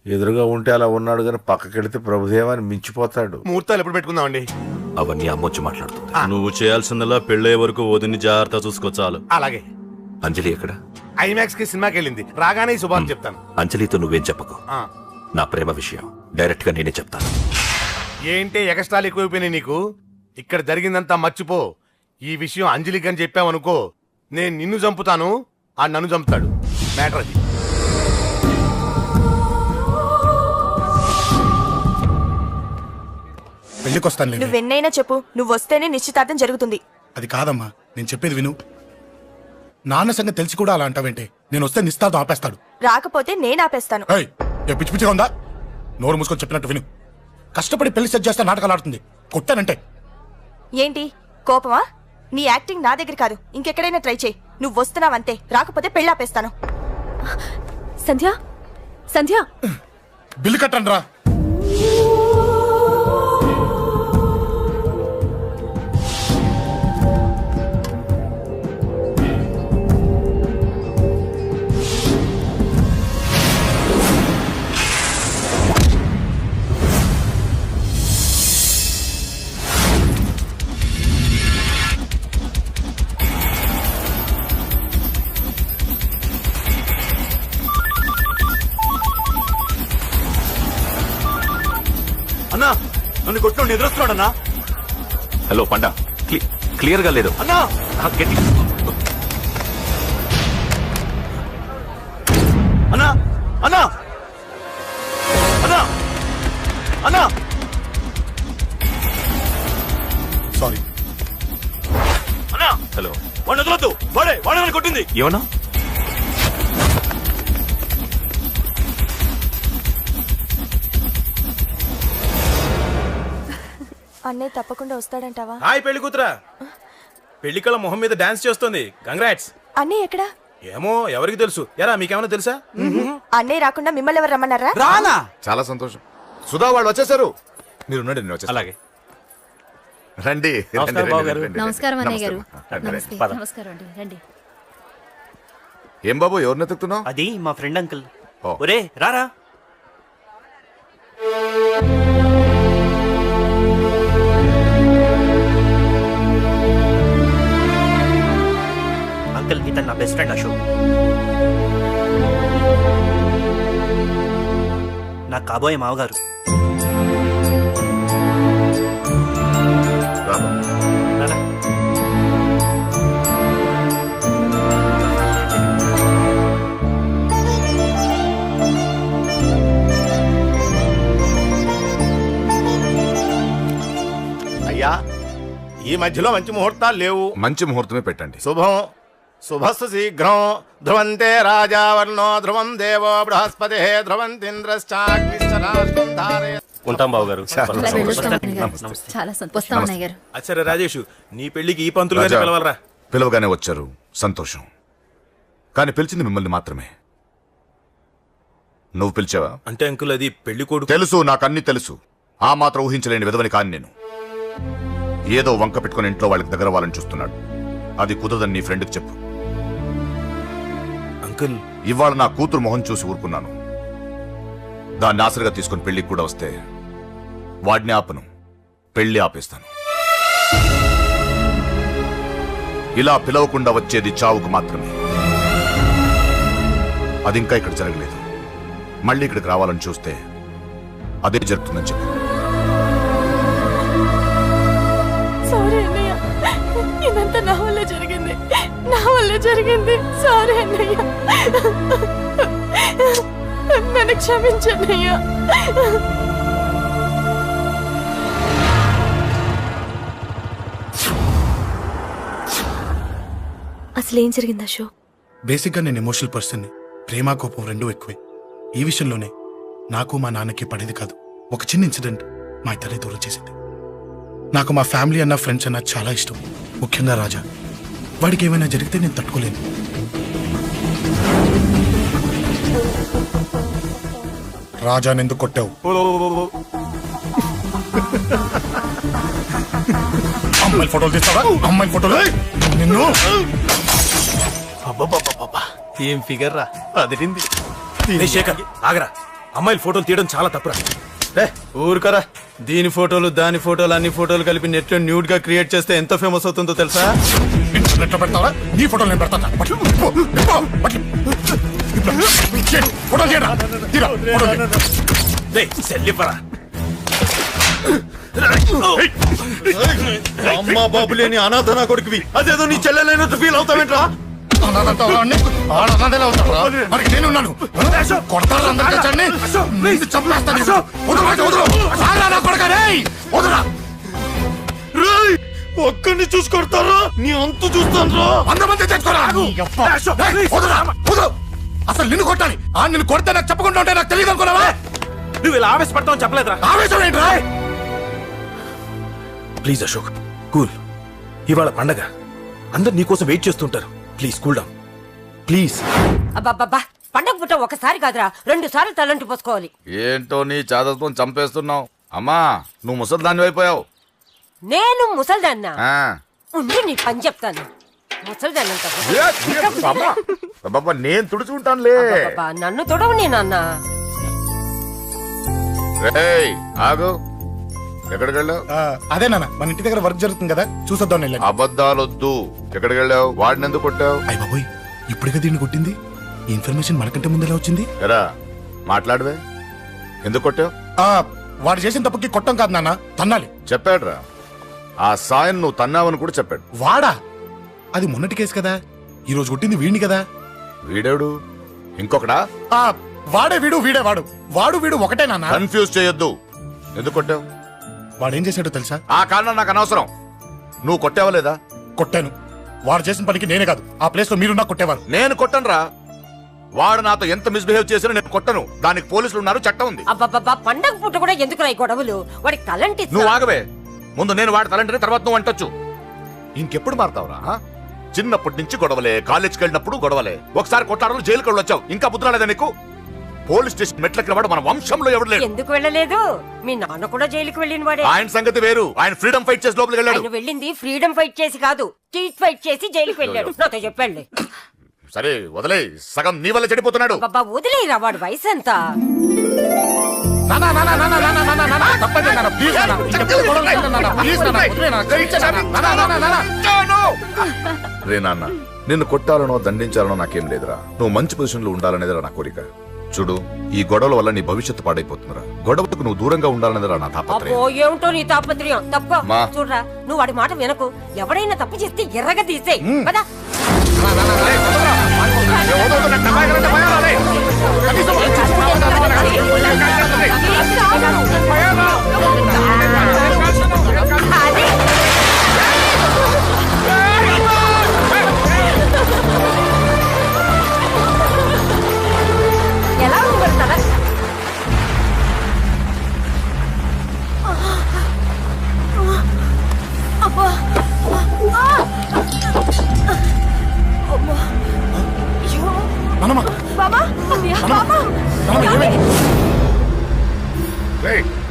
ఎదురుగా ఉంటే అలా ఉన్నాడు గాని పక్కకెడితే ప్రభుదేవాన్ని మించిపోతాడు. ముహూర్తాలు ఎప్పుడు పెట్టుకుందామండి? అవన్నీ అమ్మొచ్చి మాట్లాడుతుంది. నువ్వు చేయాల్సిందల్లా పెళ్ళే వరకు వదిని జాగ్రత్త చూసుకో చాలు. అలాగే. అంజలి ఎక్కడ? ఐమాక్స్ కి సినిమాకి వెళ్ళింది, రాగానే శుభాన్ని చెప్తాను. అంజలితో నువ్వేం చెప్పకు. నా ప్రేమ విషయం డైరెక్ట్ గా నేనే చెప్తాను. ఏంటి ఎగస్ట్రాలు ఎక్కువైపోయినాయి నీకు? ఇక్కడ జరిగిందంతా మర్చిపో. ఈ విషయం అంజలికి అని చెప్పావనుకో, నేను నిన్ను చంపుతాను, ఆ నన్ను చంపుతాడు. మ్యాటర్ అది. పెళ్లికొస్తాను. నువ్వెన్నైనా చెప్పు, నువ్వు వస్తేనే నిశ్చితార్థం జరుగుతుంది. అది కాదమ్మా, నేను చెప్పేది విను. నాన్న సంగతి తెలిసి కూడా అలా అంటావేంటే? నేను వస్తే నిస్తార్థం ఆపేస్తాడు. రాకపోతే నేను ఆపేస్తాను. పిచ్చి పిచ్చిగా ఉందా? నోరు మూసుకొని చెప్పినట్టు విను. కష్టపడి పెళ్లి సెట్ చేస్తే నాటకాలు ఆడుతుంది. కొట్టానంటే ఏంటి కోపమా? నీ యాక్టింగ్ నా దగ్గర కాదు, ఇంకెక్కడైనా ట్రై చేయి. నువ్వు వస్తున్నావంతే, రాకపోతే పెళ్లి ఆపేస్తాను. సంధ్య సంధ్య బిల్లు కట్టండి రా. నన్ను కొట్టు నిద్రస్తున్నాడన్నా. హలో పండా, క్లియర్ గా లేదు అన్నా. గట్టి అన్నా అన్నా అన్నా అన్నా సారీ. అన్నా. హలో, వాడిని వదలొద్దు. వాడే నన్ను కొట్టింది. ఏమన్నా? అన్నయ్య తప్పకుండా వస్తాడంటావా? హాయ్ పెళ్లి కూతురా. పెళ్లి కళ మొహం మీద డాన్స్ చేస్తుంది. కంగ్రాట్స్. అన్నయ్య ఎక్కడా? ఏమో, ఎవరికి తెలుసు. ఎరా మీకేమైనా తెలుసా? అన్నయ్య రాకుండా మిమ్మల్ని ఎవరు రమ్మన్నారా? రానా? చాలా సంతోషం. సుధా వాళ్ళు వచ్చేసారు. మీరు ఉండండి, నేను వచ్చేస్తాను. అలాగే. రండి. నమస్కారం బాబు గారు. నమస్కారం అన్నయ్య గారు. నమస్తే. నమస్కారం అండి, రండి. ఏం బాబు, ఎవరిని ఎత్తుకుతున్నావు? అది మా ఫ్రెండ్ అంకుల్. ఒరే రారా. అంకుల్, ఇతను నా బెస్ట్ ఫ్రెండ్ అశోక్. నా కాబోయే మావగారు. అయ్యా, ఈ మధ్యలో మంచి ముహూర్తాలు లేవు. మంచి ముహూర్తమే పెట్టండి. శుభం శుభస్సు శీఘ్రం. ధ్రువంతే రాజావర్ణో ధ్రువం దేవో బృహస్పతి ధ్రువంతింద్రశ్చాగ్నిశ్చరాష్ట్రం ధారయ. ఉంటాం బాబు గారు. చాలా సంతోషం అన్నయ్య గారు. అచ్చరే రాజేష్, నీ పెళ్లికి ఈ పంతులు రాజా, పిలవాలరా. పిలవగానే వచ్చారు, సంతోషం. కానీ పిలిచింది మిమ్మల్ని మాత్రమే. నువ్వు పిలిచావా? అంటే అంకుల్, అది పెళ్లి కొడుకు. తెలుసు, నాకు అన్ని తెలుసు. ఆ మాత్రం ఊహించలేని విధవని కాని నేను. ఏదో వంక పెట్టుకుని ఇంట్లో వాళ్ళకి దగ్గర వాళ్ళని చూస్తున్నాడు. అది కుదరదని నీ ఫ్రెండ్కి చెప్పు. అంకుల్, ఇవాళ నా కూతురు మొహం చూసి ఊరుకున్నాను. దాన్ని ఆసరిగా తీసుకుని పెళ్లికి కూడా వస్తే వాడిని ఆపను, పెళ్లి ఆపేస్తాను. ఇలా పిలవకుండా వచ్చేది చావుకు మాత్రమే. అది ఇంకా ఇక్కడ జరగలేదు. మళ్ళీ ఇక్కడికి రావాలని చూస్తే అదే జరుగుతుందని చెప్పు. సారీ అన్నయ్య, ఇదంతా నా వల్ల జరిగింది. సారీ అన్నయ్య, నన్ను క్షమించన్నయ్య. అసలు ఏం జరిగింది అశోక్? బేసిక్గా నేను ఎమోషనల్ పర్సన్ని. ప్రేమ కోపం రెండూ ఎక్కువే. ఈ విషయంలోనే నాకు మా నాన్నకి పడేది కాదు. ఒక చిన్న ఇన్సిడెంట్ మా ఇద్దరిని దూరం చేసింది. నాకు మా ఫ్యామిలీ అన్న ఫ్రెండ్స్ అన్న చాలా ఇష్టం, ముఖ్యంగా రాజా. వాడికి ఏమైనా జరిగితే నేను తట్టుకోలేను. రాజాని ఎందుకు కొట్టావు? అమ్మాయిల ఫోటోలు తీస్తావా? అమ్మాయిల ఫోటోలు నిన్ను. ఏం ఫిగర్ రా, అదిరింది. శేఖర్ ఆగరా, అమ్మాయిల ఫోటోలు తీయడం చాలా తప్పురా. ఊరుకరా. దీని ఫోటోలు దాని ఫోటోలు అన్ని ఫోటోలు కలిపి నెట్ లో న్యూడ్ గా క్రియేట్ చేస్తే ఎంత ఫేమస్ అవుతుందో తెలుసా? ఇంటర్నెట్ లో పెడతావా? నీ ఫోటోలు నేను పెడతా. అమ్మా బాబు లేని అనాథన కొడుకువి, అదేదో నీ చెల్లెలైనట్టు ఫీల్ అవుతావేంట్రా? ఒక్కడిని చూసి కొడతారా? నీ అంతు చూస్తాను. అసలు నిన్ను కొట్టాలి. నిన్ను కొడితే నాకు చెప్పకుండా ఉంటే నాకు తెలియదు అనుకున్నావా? నువ్వు ఇలా ఆవేశపడతావు చెప్పలేదురా. ఆవేశం ఏంట్రా? Please Ashok, cool. ఇవాళ పండగ, అందరు నీకోసం వెయిట్ చేస్తుంటారు. Please cool down, please. అబ్బబ్బబ్బా, పండగ పుట్ట ఒకసారి కాదురా, 2 సార్లు తలంటి పోసుకోవాలి. ఏంటో నీ చాదత్వం చంపేస్తున్నావు. అమ్మా, నువ్వు ముసలిదాన్ని అయిపోయావు. నేను ముసల్దాన్నా? ఉండి నీ పని చెప్తాను. ముసల్దాన్నంత నేను తుడుచుకుంటానులే. నన్ను తొడవు నీ నాన్న. ఆగు, ఎక్కడికి వెళ్ళావు? అదే నాన్న, మన ఇంటి దగ్గర వర్క్ జరుగుతుంది కదా, చూసొద్దాం. అబద్ధాలొద్దు. ఎక్కడికి వెళ్ళావు? వాడిని ఎందుకు కొట్టావు? అయ్య బాబోయ్, ఇప్పుడుగా దీన్ని కొట్టింది. ఈ ఇన్ఫర్మేషన్ మనకంటే ముందు ఎలా వచ్చింది? ఎరా మాట్లాడవే, ఎందుకు కొట్టావు? వాడు చేసిన తప్పుకి కొట్టం కాదు నాన్న, తన్నాలి. చెప్పాడురా, ఆ సాయం నువ్వు తన్నావని కూడా చెప్పాడు. వాడా? అది మొన్నటి కేసు కదా, ఈ రోజు కొట్టింది వీడిని కదా. వీడేడు ఇంకొకడా? వాడే వీడు, వీడే వాడు. వాడు వీడు ఒకటే నాన్న. కన్ఫ్యూజ్ చేయొద్దు. ఎందుకు కొట్టావు? వాడేం చేశాడో తెలుసా? ఆ కారణం నాకు అనవసరం. నువ్వు కొట్టావా లేదా? కొట్టాను. వాడు చేసిన పనికి నేనే కాదు, ఆ ప్లేస్ లో మీరు నాకు కొట్టేవారు. నేను కొట్టనురా. వాడు నాతో ఎంత మిస్బిహేవ్ చేసినా నేను కొట్టను. దానికి పోలీసులు ఉన్నారు, చట్టం ఉంది. అబ్బబ్బబ్బా, పండగ పుట్ట కూడా ఎందుకు ఈ గొడవలు? వాడికి తలంటి. నువ్వు ఆగవే. ముందు నేను వాడి తలంటే తర్వాత నువ్వు అంటొచ్చు. ఇంకెప్పుడు మారుతావురా? చిన్నప్పటి నుంచి గొడవలే, కాలేజ్కి వెళ్ళినప్పుడు గొడవలే. ఒకసారి కొట్లాడలు జైలుకి వచ్చావు, ఇంకా బుద్ధి రాలేదా నీకు? పోలీస్ స్టేషన్ మెట్లకి వాడు మన వంశంలో ఎవరు లేడు. ఎందుకు వెళ్ళలేదు? మీ నాన్న కూడా జైలుకి వెళ్ళిన వాడే. ఆయన సంగతి వేరు. ఆయన ఫ్రీడమ్ ఫైట్ చేసి లోపలికి వెళ్ళాడు. ఆయన వెళ్ళింది ఫ్రీడమ్ ఫైట్ చేసి కాదు, స్ట్రీట్ ఫైట్ చేసి జైలుకి వెళ్ళాడు. నాతో చెప్పండి. సరే వదిలే, సగం నీ వల్ల చెడిపోతున్నాడు. బాబా వదిలేరా, వాడు వయసు ఎంత? రే నాన్న, నిన్ను కొట్టాలనో దండించాలనో నాకేం లేదురా. నువ్వు మంచి పొజిషన్ లో ఉండాలనేదిరా నా కోరిక. చూడు, ఈ గొడవల వల్ల నీ భవిష్యత్తు పాడైపోతుందిరా. గొడవకు నువ్వు దూరంగా ఉండాలనేదిరా నా తాపత్రయం. అబ్బో, ఏమిటో నీ తాపత్రయం. తప్ప చూడరా, నువ్వు వాడి మాట వినకు. ఎవడైనా తప్పు చేస్తే ఎర్రగా తీసే కదా. ఎలా ఉండగలుగుతారా?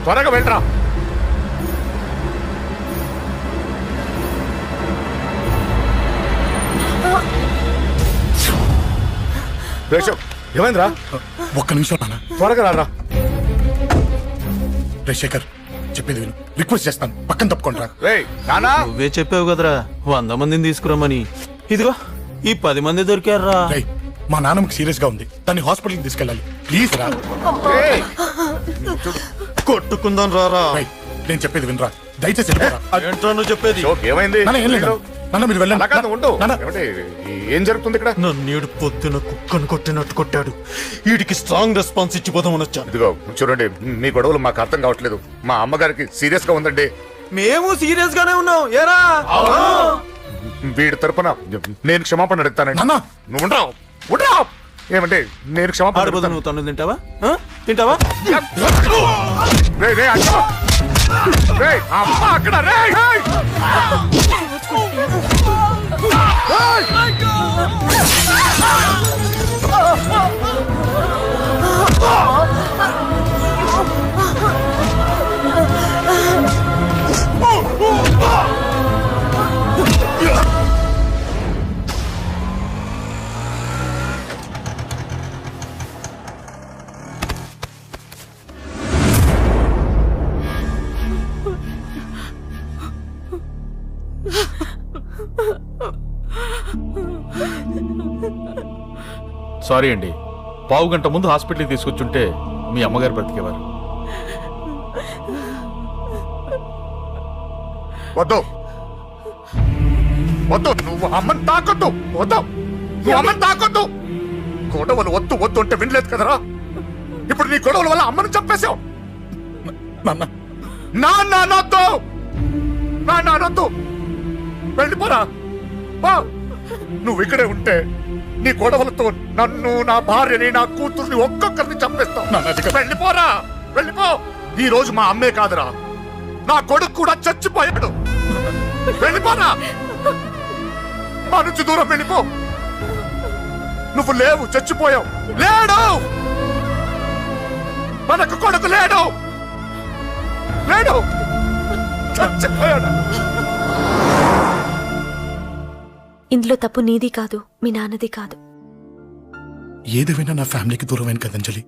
త్వరగా వెళ్ళరా. ఏమైందిరా? ఒక్క నిమిషం నాన్న, త్వరగా రారా. రే శేఖర్, చెప్పేది విను, రిక్వెస్ట్ చేస్తాను, పక్కన తప్పుకుంటా. నువ్వే చెప్పావు కదరా 100 మందిని తీసుకురామని. ఇదిగో ఈ 10 మంది దొరికారా. మా నాన్నకి సీరియస్ గా ఉంది, దాన్ని హాస్పిటల్కి తీసుకెళ్ళాలి. ప్లీజ్ రా. కొట్టుకుందాం రారా. నేను చెప్పేది వినరా, దయచేసి. ఏంట్రా నువ్వు చెప్పేది? ఏమైంది? నాన్న మీరు వెళ్ళండి. ఏం జరుగుతుంది ఇక్కడ? నన్ను పొద్దున కుక్కను కొట్టినట్టు కొట్టాడు. వీడికి స్ట్రాంగ్ రెస్పాన్స్ ఇచ్చిపోదామని వచ్చాను. ఇదిగో చూడండి, మీ గొడవలు మాకు అర్థం కావట్లేదు. మా అమ్మగారికి సీరియస్ గా ఉందండి. మేము సీరియస్ గానే ఉన్నాం. ఏరా వీడి తరపున నేను క్షమాపణ అడుగుతానండి. నువ్వు ఉండరావు. ఏమంటే నేను క్షమాపణ అడుగుతాను. నువ్వు తను తింటావా? తింటావా? అక్కడ సారీ అండి, పావు గంట ముందు హాస్పిటల్కి తీసుకొచ్చుంటే మీ అమ్మగారు బ్రతికేవారు. వద్దు వద్దు, నువ్వు అమ్మని తాకొద్దు. వద్దు, నువ్వు అమ్మని తాకొద్దు. గొడవలు వద్దు వద్దు అంటే వినలేదు కదరా. ఇప్పుడు నీ గొడవల వల్ల అమ్మని చంపేశావు. నాన్నొద్దు, వెళ్ళిపోరా. నువ్వు ఇక్కడే ఉంటే నీ గొడవలతో నన్ను, నా భార్యని, నా కూతుర్ని ఒక్కొక్కరిని చంపేస్తావు. వెళ్ళిపోరా, వెళ్ళిపో. ఈ రోజు మా అమ్మే కాదురా, నా కొడుకు కూడా చచ్చిపోయాడు. వెళ్ళిపోరా, మా నుంచి దూరం వెళ్ళిపో. నువ్వు లేవు, చచ్చిపోయావు. లేడు, మనకు కొడుకు లేడు, లేడు, చచ్చిపోయాడు. ఇందులో తప్పు నీది కాదు, మీ నాన్నది కాదు. ఏదేమైనా నా ఫ్యామిలీకి దూరమైన కదంజలి.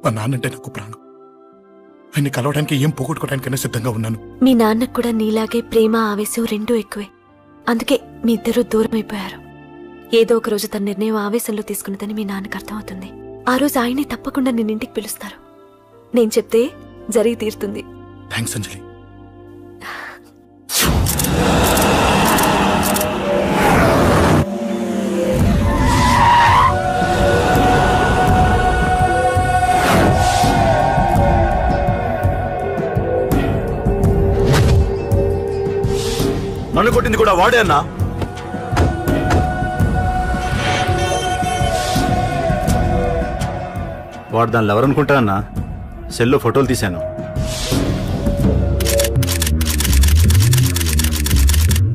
మా నాన్నంటే నాకు ప్రాణం. ఆయన్ని కలవడానికి ఏం పోగొట్టుకోవడానికైనా సిద్ధంగా ఉన్నాను. మీ నాన్నకు కూడా నీలాగే ప్రేమ, ఆవేశం రెండూ ఎక్కువే. అందుకే మీ ఇద్దరూ దూరం అయిపోయారు. ఏదో ఒక రోజు తన నిర్ణయం ఆవేశంలో తీసుకున్నదని మీ నాన్నకు అర్థమవుతుంది. ఆ రోజు ఆయనే తప్పకుండా నిన్నింటికి పిలుస్తారు. నేను చెప్తే జరిగి తీరుతుంది. థ్యాంక్స్ అంజలి. నన్ను కొట్టింది కూడా వాడే అన్నా. వాడు దానిలో ఎవరనుకుంటా అన్న, సెల్లో ఫోటోలు తీశాను.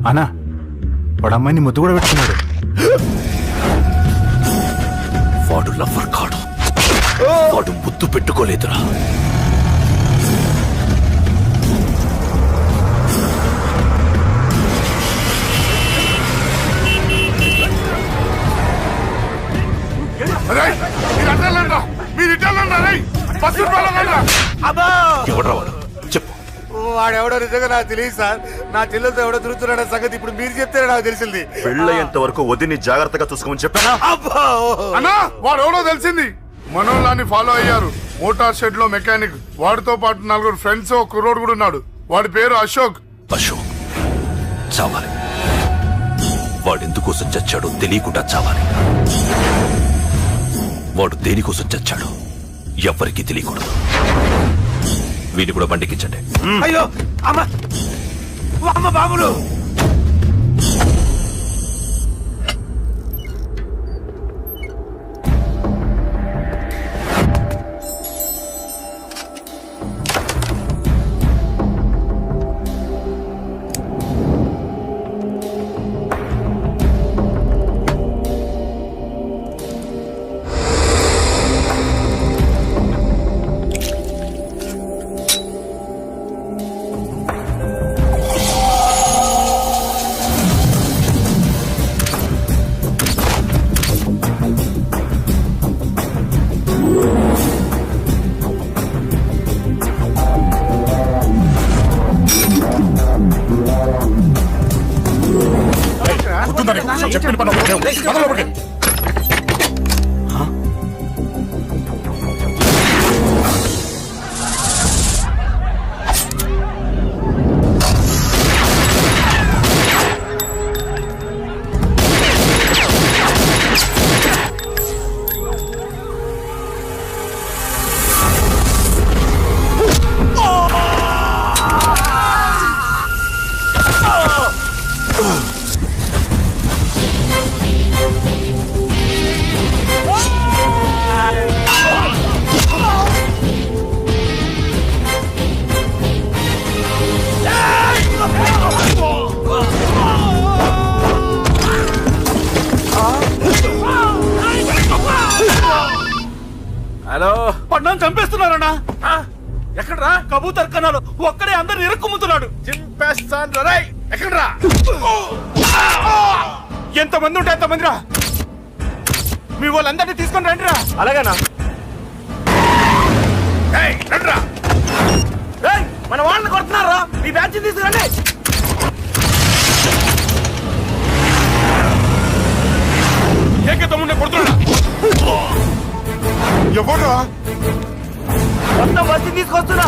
అన్నా వాడు అమ్మాయిని ముద్దు కూడా పెట్టుకున్నాడు. వాడు లవ్వర్ కాడు, వాడు ముద్దు పెట్టుకోలేదురా. ఎవడ్రా వాడు? చెప్పు. వాడెవడో నిజంగా నాకు తెలియదు సార్. నా చెల్లెలతో ఎవడో తిరుగుతున్నాడ సంగతి ఇప్పుడు మీరు చెప్తే నాకు తెలిసింది. పెళ్ళయ్యేంత వరకు వదిని జాగ్రత్తగా చూసుకోమని చెప్పానా? అన్నా వాడు ఎవడో తెలిసింది. మనోళ్ళని ఫాలో అయ్యారు. మోటార్ షెడ్ లో మెకానిక్. వాడితో పాటు 4 ఫ్రెండ్స్, ఒక కుర్రోడు కూడా ఉన్నాడు. వాడి పేరు అశోక్. అశోక్ చావాలి. వాడెందుకోసం చచ్చాడో తెలియకుండా చావాలి. వాడు దేనికోసం చచ్చాడో ఎవ్వరికీ తెలియకూడదు. వీడిని కూడా బండికించండి. అయ్యో అమ్మ అమ్మ బాబులు. చెప్పిన పని మొదలుపెట్టి. హలో, పడ్డాను చంపేస్తున్నారన్నా. ఎక్కడ్రా? కబూతర్ కన్నాలు ఒక్కడే అందరు ఇరుక్కుముతున్నాడు. చింపేస్తాను రా. ఎక్కడ్రా? ఎంతమంది ఉంటే ఎంతమంది రా. మీ వాళ్ళందరినీ తీసుకొని రండి రా. అలాగేనా? రండిరా. మన వాళ్ళని కొడుతున్నారా? మీ బ్యాచ్ తీసుకురండి. ఏకతమ్ముడిని కొడుతున్నా. ఎవరా? మొత్తం వచ్చి తీసుకొస్తున్నా.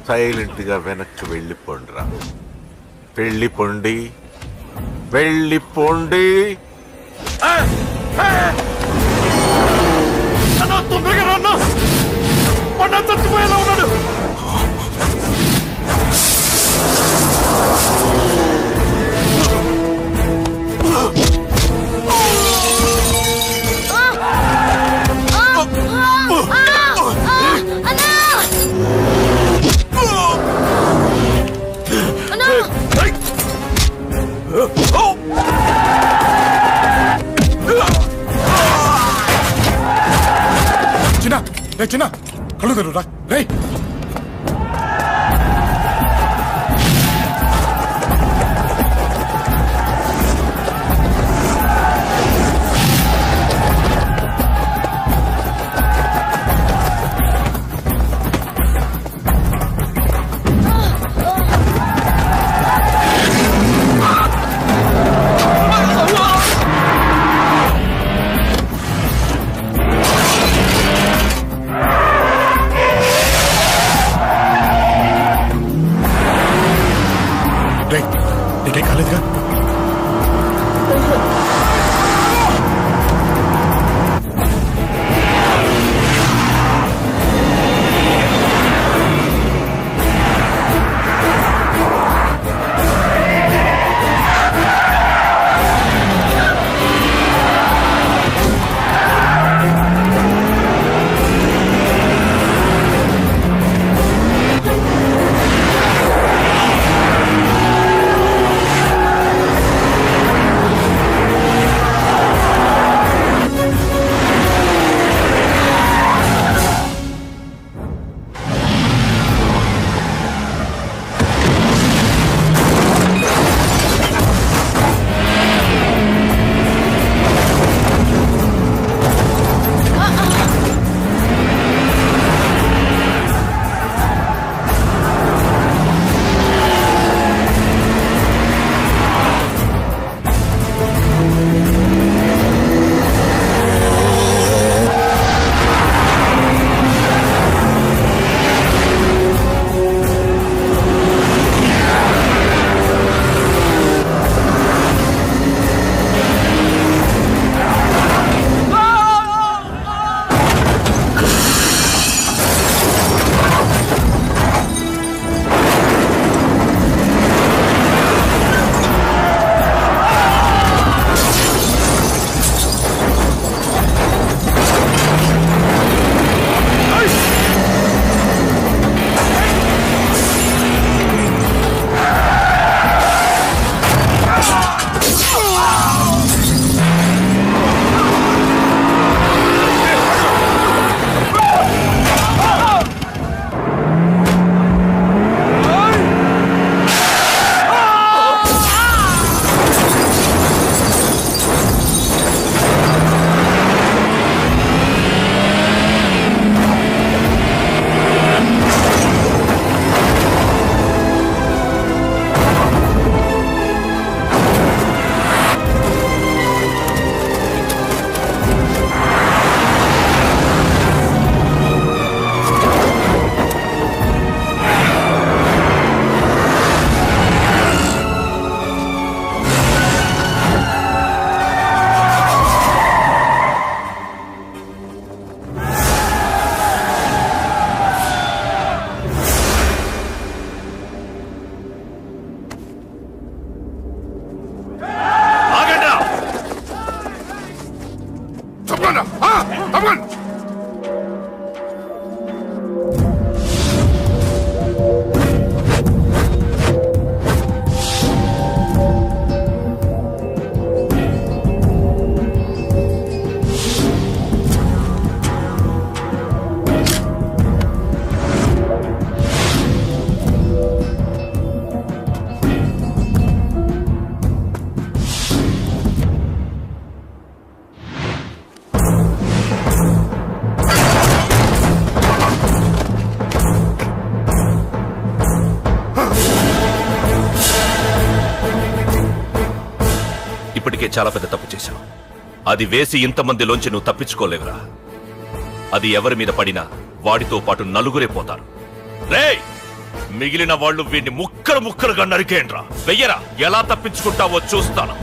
సైలెంట్ గా వెనక్కి వెళ్ళిపోండిరా. వెళ్ళిపోండి, వెళ్ళిపోండి. తొందరగా రన్నా. పడ్డా చచ్చిపోయేలా ఉన్నాడు. చిన్న కళ్ళు తెరురా. రేయ్ నీకే కాలేదుగా? చాలా పెద్ద తప్పు చేశావు. అది వేసి ఇంతమందిలోంచి నువ్వు తప్పించుకోలేవురా. అది ఎవరి మీద పడినా వాడితో పాటు నలుగురే పోతారు. రేయ్, మిగిలిన వాళ్ళు వీడిని ముక్కలు ముక్కలుగా నరికేయండ్రా. వెయ్యరా, ఎలా తప్పించుకుంటావో చూస్తాను.